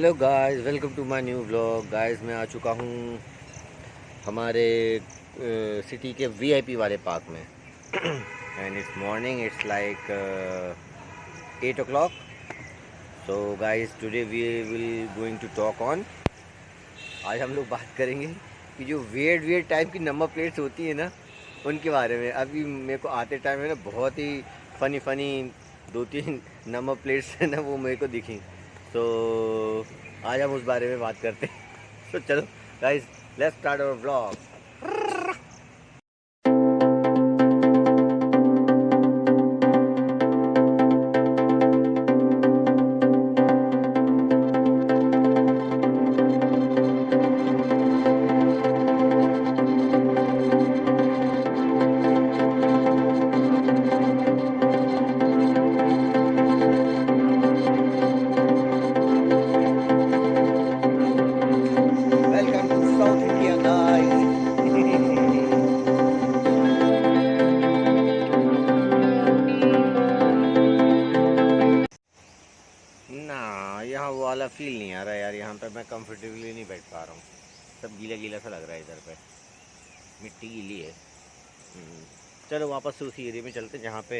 Hello guys, welcome to my new vlog. Guys, मैं आ चुका हूँ हमारे सिटी के वीआईपी वाले पार्क में। And it's morning, it's like 8 o'clock। So guys, today we will going to talk on. आज हम लोग बात करेंगे कि जो वियर्ड वियर्ड टाइप की नंबर प्लेट्स होती है ना, उनके बारे में। अभी मेरे को आते टाइम है ना, बहुत ही फ़नी फ़नी 2-3 नंबर प्लेट्स है ना, वो मेरे को दिखी। तो आज हम उस बारे में बात करते हैं। तो चलो guys, let's start our vlog. Welcome to South India guys. ना, यहाँ वो वाला फील नहीं आ रहा यार। यहाँ पे मैं कंफर्टेबली नहीं बैठ पा रहा हूँ। सब गीला गीला सा लग रहा है इधर पे, मिट्टी गीली है। चलो वापस से उसी एरिया में चलते हैं जहाँ पे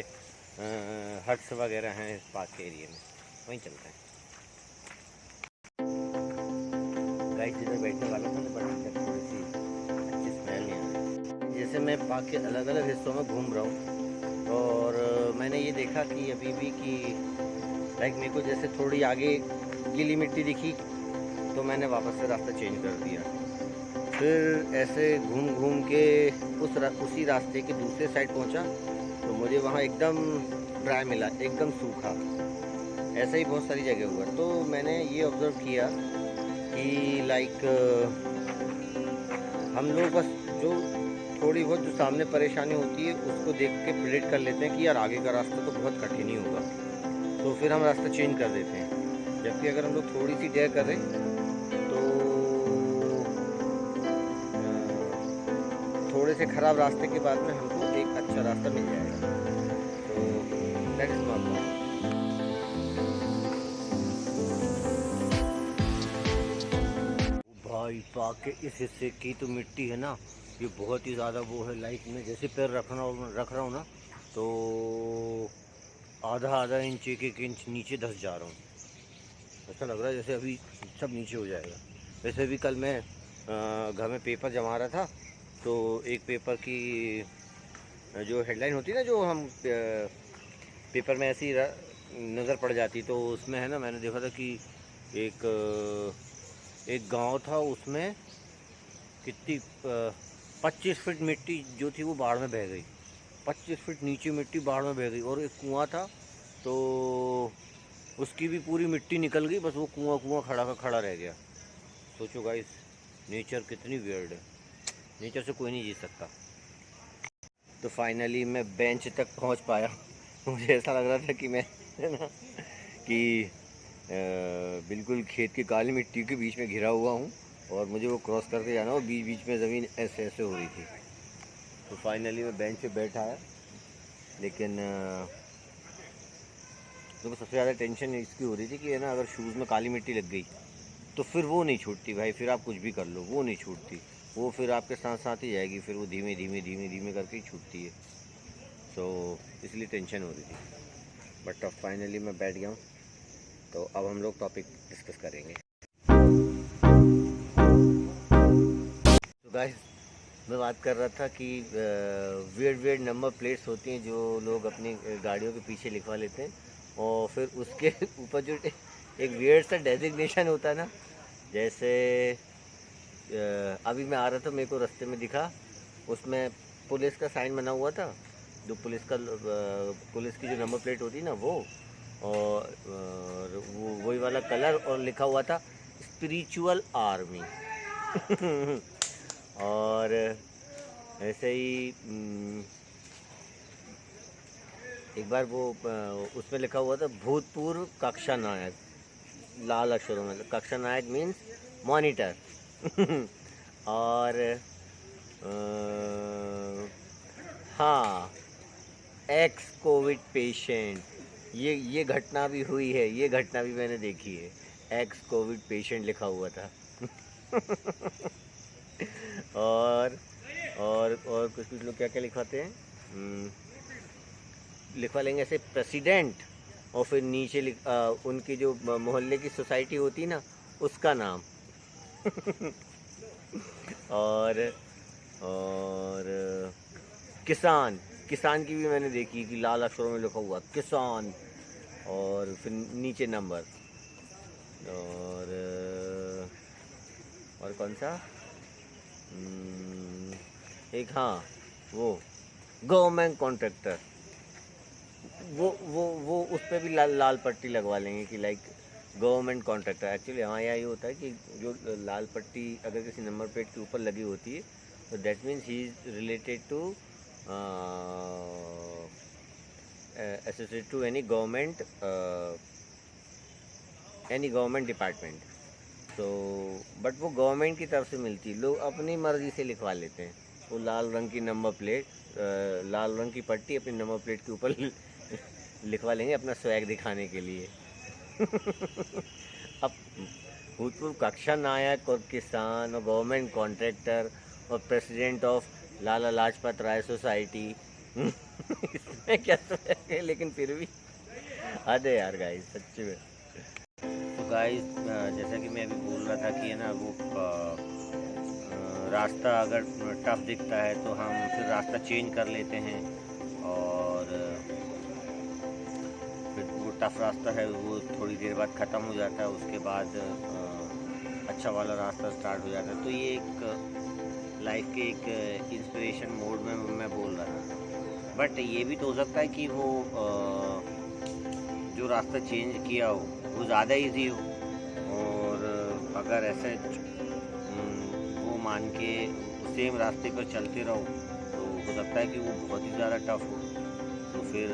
हट्स वगैरह हैं, इस पार्क के एरिया में, वहीं चलते हैं। गाइस, जिधर बैठने वाला था ना, बट इधर थोड़ी सी अच्छी स्मेल नहीं आ रही। जैसे मैं पार्क के अलग अलग हिस्सों में घूम रहा हूँ, और मैंने ये देखा कि अभी भी कि लाइक मेरे को जैसे थोड़ी आगे गीली मिट्टी दिखी, तो मैंने वापस से रास्ता चेंज कर दिया। फिर ऐसे घूम घूम के उसी रास्ते के दूसरे साइड पहुंचा, तो मुझे वहाँ एकदम ड्राई मिला, एकदम सूखा। ऐसा ही बहुत सारी जगह हुआ। तो मैंने ये ऑब्ज़र्व किया कि लाइक हम लोग बस जो थोड़ी बहुत जो सामने परेशानी होती है, उसको देख के प्रेडिक्ट कर लेते हैं कि यार आगे का रास्ता तो बहुत कठिन ही होगा, तो फिर हम रास्ता चेंज कर देते हैं। जबकि अगर हम लोग थोड़ी सी डेयर करें तो थोड़े से ख़राब रास्ते के बाद में हमको एक अच्छा रास्ता मिल जाएगा। तो दैट इज़ नॉट बैड। भाई, पार्क के इस हिस्से की तो मिट्टी है ना, ये बहुत ही ज़्यादा वो है। लाइक मैं जैसे पैर रख रहा हूँ ना, तो आधा आधा इंच, एक इंच नीचे धंस जा रहा हूँ। ऐसा लग रहा है जैसे अभी सब नीचे हो जाएगा। वैसे भी कल मैं घर में पेपर जमा रहा था, तो एक पेपर की जो हेडलाइन होती है ना, जो हम पेपर में ऐसी नज़र पड़ जाती, तो उसमें है ना, मैंने देखा था कि एक एक गांव था, उसमें कितनी 25 फीट मिट्टी जो थी वो बाढ़ में बह गई। 25 फीट नीचे मिट्टी बाढ़ में बह गई, और एक कुआं था, तो उसकी भी पूरी मिट्टी निकल गई, बस वो कुआं कुआं खड़ा का खड़ा रह गया। सोचो गाइस, नेचर कितनी वियर्ड है। नेचर से कोई नहीं जीत सकता। तो फाइनली मैं बेंच तक पहुंच पाया। मुझे ऐसा लग रहा था कि मैं है ना कि बिल्कुल खेत की काली मिट्टी के बीच में घिरा हुआ हूँ, और मुझे वो क्रॉस करके जाना, और बीच बीच में ज़मीन ऐसे ऐसे हो रही थी। तो फाइनली मैं बेंच पे बैठा है। लेकिन तो सबसे ज़्यादा टेंशन इसकी हो रही थी कि है ना, अगर शूज़ में काली मिट्टी लग गई तो फिर वो नहीं छूटती भाई। फिर आप कुछ भी कर लो, वो नहीं छूटती। वो फिर आपके साथ साथ ही जाएगी, फिर वो धीमे धीमे धीमे धीमे करके ही छूटती है। तो इसलिए टेंशन हो रही थी। बट अब फाइनली मैं बैठ गया हूँ, तो अब हम लोग टॉपिक डिस्कस करेंगे। तो गाइस, मैं बात कर रहा था कि वियर्ड वियर्ड नंबर प्लेट्स होती हैं जो लोग अपनी गाड़ियों के पीछे लिखवा लेते हैं, और फिर उसके ऊपर जो एक वियर्ड सा डेजिग्नेशन होता है ना। जैसे अभी मैं आ रहा था, मेरे को रास्ते में दिखा, उसमें पुलिस का साइन बना हुआ था। जो पुलिस की जो नंबर प्लेट होती है ना, वो, और वो वही वाला कलर, और लिखा हुआ था स्पिरिचुअल आर्मी। और ऐसे ही एक बार वो उसमें लिखा हुआ था भूतपूर्व कक्षा नायक, लाल अक्षरों में। कक्षा नायक मीन्स मॉनिटर। और हाँ, एक्स कोविड पेशेंट, ये घटना भी हुई है, ये घटना भी मैंने देखी है। एक्स कोविड पेशेंट लिखा हुआ था। और कुछ लोग क्या क्या लिखवाते हैं, लिखवा लेंगे ऐसे प्रेसिडेंट, और फिर नीचे उनकी जो मोहल्ले की सोसाइटी होती ना उसका नाम। और किसान की भी मैंने देखी कि लाल अक्षरों में लिखा हुआ किसान, और फिर नीचे नंबर। और कौन सा, एक, हाँ, वो गवर्नमेंट कॉन्ट्रैक्टर, वो उस पर भी लाल पट्टी लगवा लेंगे कि लाइक गवर्नमेंट कॉन्ट्रैक्टर। एक्चुअली हमारे यहाँ ये होता है कि जो लाल पट्टी अगर किसी नंबर प्लेट के ऊपर लगी होती है तो that means he is related to associated to any government department. तो बट वो गवर्नमेंट की तरफ से मिलती है, लोग अपनी मर्ज़ी से लिखवा लेते हैं। वो लाल रंग की नंबर प्लेट, लाल रंग की पट्टी अपनी नंबर प्लेट के ऊपर लिखवा लेंगे अपना स्वैग दिखाने के लिए। अब भूतपूर्व कक्षा नायक और किसान और गवर्नमेंट कॉन्ट्रैक्टर और president of Lala Lajpat Rai society, इसमें क्या स्वैग है, लेकिन फिर भी हद है यार गाइस, सच्ची में। तो गाइस जैसा कि मैं अभी बोल रहा था कि है ना, वो रास्ता अगर टफ दिखता है तो हम फिर रास्ता चेंज कर लेते हैं, और फिर वो टफ रास्ता है वो थोड़ी देर बाद ख़त्म हो जाता है, उसके बाद अच्छा वाला रास्ता स्टार्ट हो जाता है। तो ये एक लाइफ के एक इंस्पिरेशन मोड में मैं बोल रहा था। बट ये भी तो हो सकता है कि वो जो रास्ता चेंज किया हो वो ज़्यादा इजी हो, और अगर ऐसे वो मान के सेम रास्ते पर चलते रहो तो हो सकता है कि वो बहुत ही ज़्यादा टफ हो। तो फिर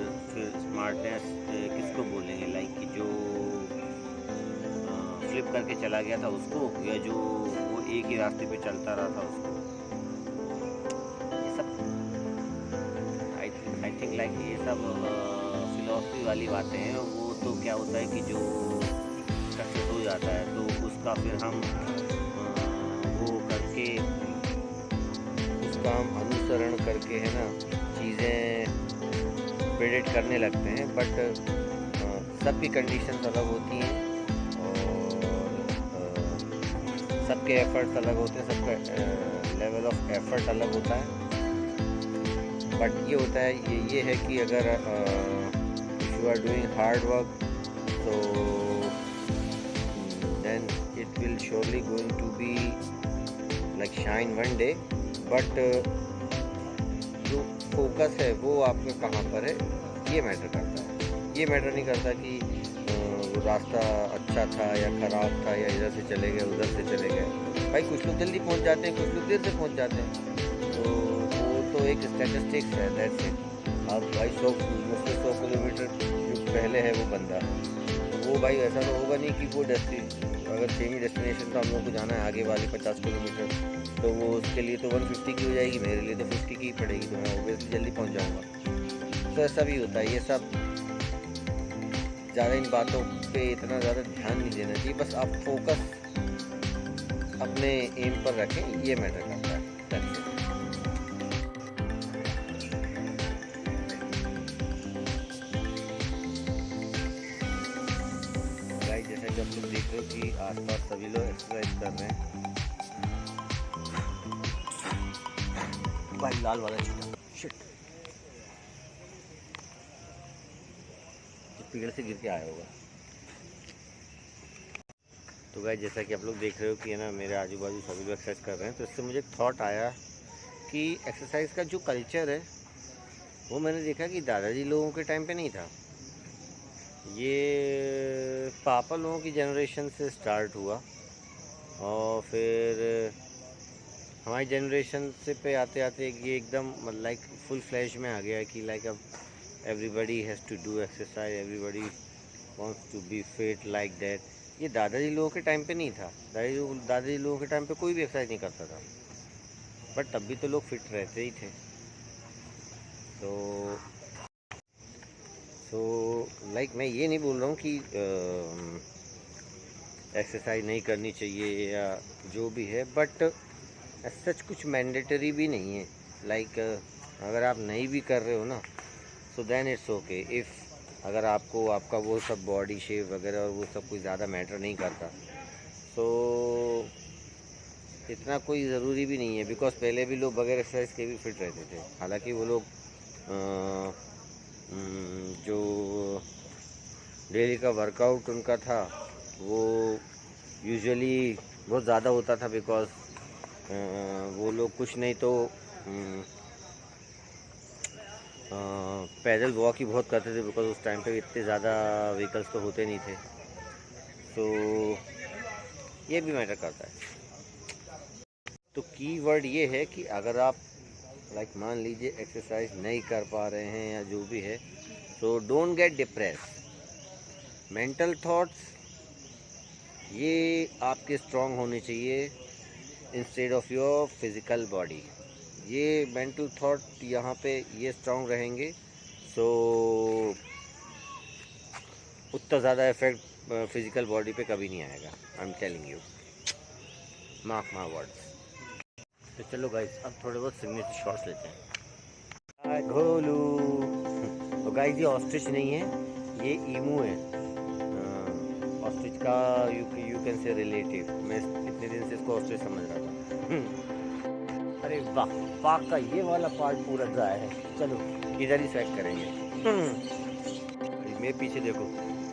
स्मार्टनेस किसको बोलेंगे, लाइक कि जो फ्लिप करके चला गया था उसको, या जो वो एक ही रास्ते पे चलता रहा था उसको। ये सब आई थिंक लाइक ये सब फिलॉसफी वाली बातें हैं। वो तो क्या होता है कि जो सक्सेस हो जाता है तो उसका फिर हम वो करके, उसका हम अनुसरण करके है ना चीज़ें प्रेडिक्ट करने लगते हैं। बट सबकी कंडीशंस अलग होती हैं, और सबके एफर्ट्स अलग होते हैं, सबका लेवल ऑफ एफर्ट अलग होता है। बट ये होता है, ये है कि अगर you are doing hard work तो then it will surely going to be like shine one day. But जो फोकस है वो आपका कहाँ पर है ये मैटर करता है। ये मैटर नहीं करता कि वो रास्ता अच्छा था या ख़राब था, या इधर से चले गए उधर से चले गए। भाई कुछ लोग जल्दी पहुंच जाते हैं, कुछ लोग देर से पहुंच जाते हैं, तो वो तो एक स्टैटिस्टिक्स है, दैट्स इट। अब भाई 100 किलोमीटर जो पहले है वो बंदा, तो वो भाई ऐसा तो होगा नहीं कि वो अगर सेम ही डेस्टिनेशन तो हम लोग को जाना है आगे वाली 50 किलोमीटर, तो वो उसके लिए तो 150 की हो जाएगी, मेरे लिए तो 50 की ही पड़ेगी, तो मैं ओबियसली जल्दी पहुंच जाऊंगा। तो ऐसा भी होता है। ये सब ज़्यादा इन बातों पे इतना ज़्यादा ध्यान नहीं देना चाहिए, बस आप फोकस अपने एम पर रखें, ये मैटर करता है। गाइस जैसा कि आप लोग देख रहे हो कि आसपास सभी लोग एक्सरसाइज कर रहे हैं। भाई लाल वाला चूहा शिट, पेड़ से गिर के आया होगा। तो गाइस जैसा कि आप लोग देख रहे हो कि है ना, मेरे आजू बाजू सभी लोग एक्सरसाइज कर रहे हैं, तो इससे मुझे एक थॉट आया कि एक्सरसाइज का जो कल्चर है वो मैंने देखा कि दादाजी लोगों के टाइम पे नहीं था, ये पापा लोगों की जनरेशन से स्टार्ट हुआ, और फिर हमारी जनरेशन से पे आते आते ये एकदम लाइक फुल फ्लैश में आ गया कि लाइक अब everybody has to do exercise, everybody wants to be fit like that. ये दादाजी लोगों के टाइम पे नहीं था। दादाजी लोगों के टाइम पे कोई भी एक्सरसाइज नहीं करता था, बट तब भी तो लोग फिट रहते ही थे। तो लाइक मैं ये नहीं बोल रहा हूँ कि एक्सरसाइज नहीं करनी चाहिए या जो भी है, बट सच कुछ मैंडेटरी भी नहीं है। लाइक अगर आप नहीं भी कर रहे हो ना, so then it's okay. If अगर आपको आपका वो सब बॉडी शेप वगैरह और वो सब कुछ ज़्यादा मैटर नहीं करता, तो इतना कोई ज़रूरी भी नहीं है। बिकॉज पहले भी लोग बगैर एक्सरसाइज के भी फिट रहते थे। हालांकि वो लोग जो डेली का वर्कआउट उनका था वो यूजुअली बहुत ज़्यादा होता था। बिकॉज वो लोग कुछ नहीं तो पैदल वॉक ही बहुत करते थे। बिकॉज उस टाइम पे इतने ज़्यादा व्हीकल्स तो होते नहीं थे। तो ये भी मैटर करता है। तो की वर्ड ये है कि अगर आप लाइक मान लीजिए एक्सरसाइज नहीं कर पा रहे हैं या जो भी है, तो don't get depress. Mental thoughts ये आपके स्ट्रांग होने चाहिए instead of your physical body. ये मेंटल थॉट यहाँ पे ये स्ट्रांग रहेंगे, सो उतना ज़्यादा इफेक्ट फिज़िकल बॉडी पे कभी नहीं आएगा। I am telling you, mark my words. तो चलो गाइस, अब थोड़े बहुत सिग्नेचर शॉट्स लेते हैं। घोलू तो गाइस, ये ऑस्ट्रिच नहीं है, ये ईमू है। ऑस्ट्रिच का यू कैन से रिलेटिव। मैं इतने दिन से इसको ऑस्ट्रिच समझ रहा था। अरे वाह, पाक का ये वाला पार्ट पूरा ड्राई है। चलो इधर ही सेट करेंगे। मेरे पीछे देखो,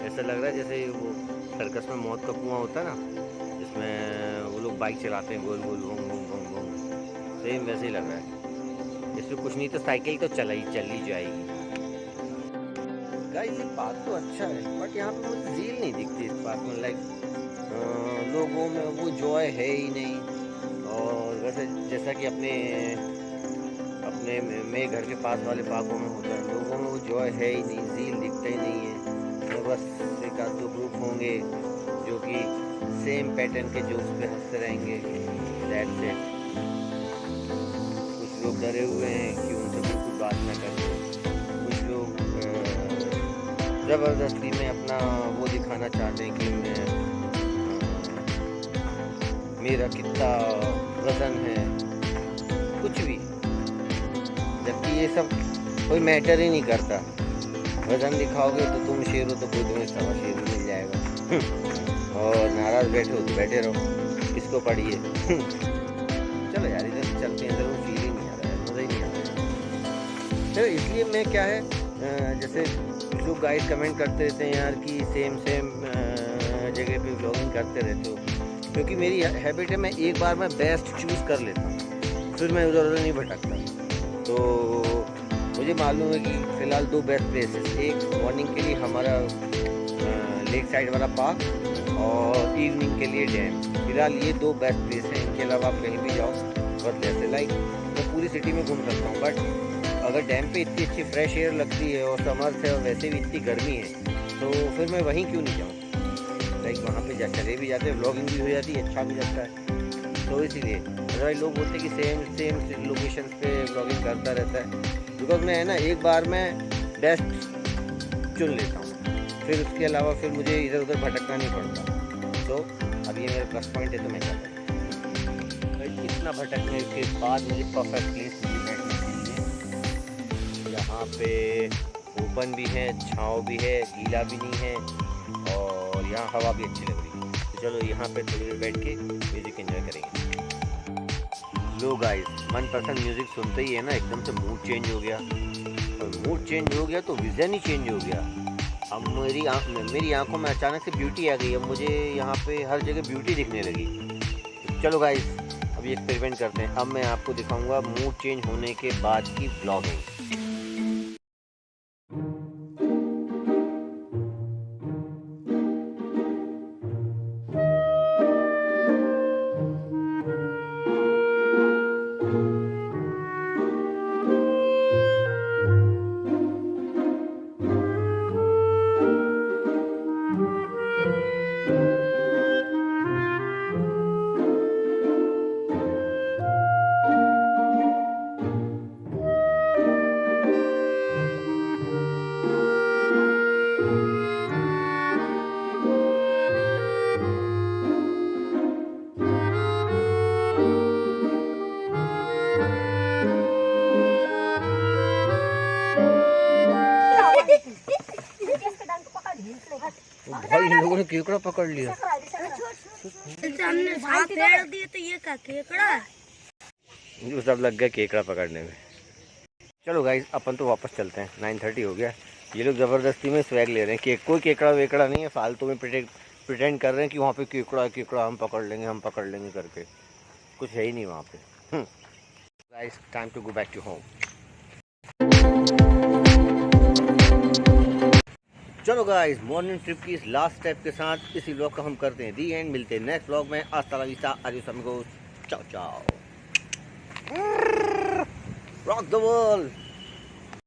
ऐसा लग रहा है जैसे वो सर्कस में मौत का कुआं होता है ना, जिसमें वो लोग बाइक चलाते हैं गोल गोल घूम घूम घूम घूम। सेम वैसे ही लग रहा है। इसमें कुछ नहीं तो साइकिल तो चल ही जाएगी। गाइस, ये पार्क तो अच्छा है, बट यहाँ पे मुझे झील नहीं दिखती इस पार्क में। लाइक लोगों में वो जॉय है ही नहीं। और वैसे जैसा कि अपने मेरे घर के पास वाले पार्कों में होता है, लोगों में वो जॉय है ही नहीं, झील दिखता ही नहीं है। और बस एक आध दो ग्रुप होंगे जो कि सेम पैटर्न के जोक्स पे हंसते रहेंगे। That's it. कुछ लोग डरे हुए हैं कि उनसे बिल्कुल बात ना करें। कुछ लोग ज़बरदस्ती में अपना वो दिखाना चाहते हैं कि मेरा कितना वज़न है, कुछ भी। जबकि ये सब कोई मैटर ही नहीं करता। वज़न दिखाओगे तो तुम शेर हो तो कोई तुम्हें सवा शेर भी मिल जाएगा। और नाराज़ बैठे हो तो बैठे रहो, किसको पढ़िए। चलो यार, इधर चलते हैं। इधर वो फील ही नहीं आ रहा है, मज़ा ही नहीं आ रहा है। तो इसलिए मैं क्या है, जैसे लोग गाइड कमेंट करते रहते हैं यार कि सेम जगह पे व्लॉगिंग करते रहते हो। क्योंकि मेरी हैबिट है, मैं एक बार मैं बेस्ट चूज़ कर लेता हूँ, फिर मैं उधर उधर नहीं भटकता। तो मुझे मालूम है कि फ़िलहाल दो बेस्ट प्लेसेस, एक मॉर्निंग के लिए हमारा लेक साइड वाला पार्क और इवनिंग के लिए डैम। फ़िलहाल ये दो बेस्ट प्लेस हैं। इनके अलावा आप कहीं भी जाओ बहुत जैसे लाइक मैं पूरी सिटी में घूम सकता हूँ। बट अगर डैम पे इतनी अच्छी फ्रेश एयर लगती है और समर्स है और वैसे भी इतनी गर्मी है, तो फिर मैं वहीं क्यों नहीं जाऊँ। लाइक वहाँ पे चले भी जाते हैं, व्लॉगिंग भी हो जाती है, अच्छा भी लगता है। तो इसीलिए अदरवाइज लोग बोलते हैं कि सेम लोकेशन पे व्लॉगिंग करता रहता है। बिकॉज मैं है ना, एक बार मैं बेस्ट चुन लेता हूँ, फिर उसके अलावा फिर मुझे इधर उधर भटकना नहीं पड़ता। तो अब ये मेरा प्लस पॉइंट है, तो मैं चाहता हूँ इतना भटकने के बाद मुझे परफेक्ट प्लेस मिली बैठने के लिए। यहाँ पे ओपन भी है, छाँव भी है, गीला भी नहीं है और यहाँ हवा भी अच्छी लग रही है। तो चलो यहाँ पे थोड़ी देर बैठ के म्यूज़िक एंजॉय करेंगे। लो गाइस, मनपसंद म्यूज़िक सुनते ही है ना, एकदम से मूड चेंज हो गया। और मूड चेंज हो गया तो विज़न ही चेंज हो गया। अब मेरी आंखों में अचानक से ब्यूटी आ गई। अब मुझे यहाँ पे हर जगह ब्यूटी दिखने लगी। तो चलो गाइस, अभी एक्सपेरिमेंट करते हैं। अब मैं आपको दिखाऊंगा मूड चेंज होने के बाद की व्लॉगिंग। केकड़ा पकड़ लिया। हमने साथ फेर दिए तो ये क्या केकड़ा? जो सब लग गया केकड़ा पकड़ने में। चलो गाइस अपन तो वापस चलते हैं, 9:30 हो गया। ये लोग ज़बरदस्ती में स्वैग ले रहे हैं कि कोई केकड़ा वेकड़ा नहीं है, फालतू में प्रिटेंड कर रहे हैं कि वहाँ पे केकड़ा हम पकड़ लेंगे करके। कुछ है ही नहीं वहाँ पे। Guys time to go back to home. चलो गाइस मॉर्निंग ट्रिप की इस लास्ट स्टेप के साथ इसी व्लॉग का हम करते हैं दी एंड। मिलते हैं नेक्स्ट व्लॉग में। हasta la vista, adios amigos, ciao ciao, rock the world।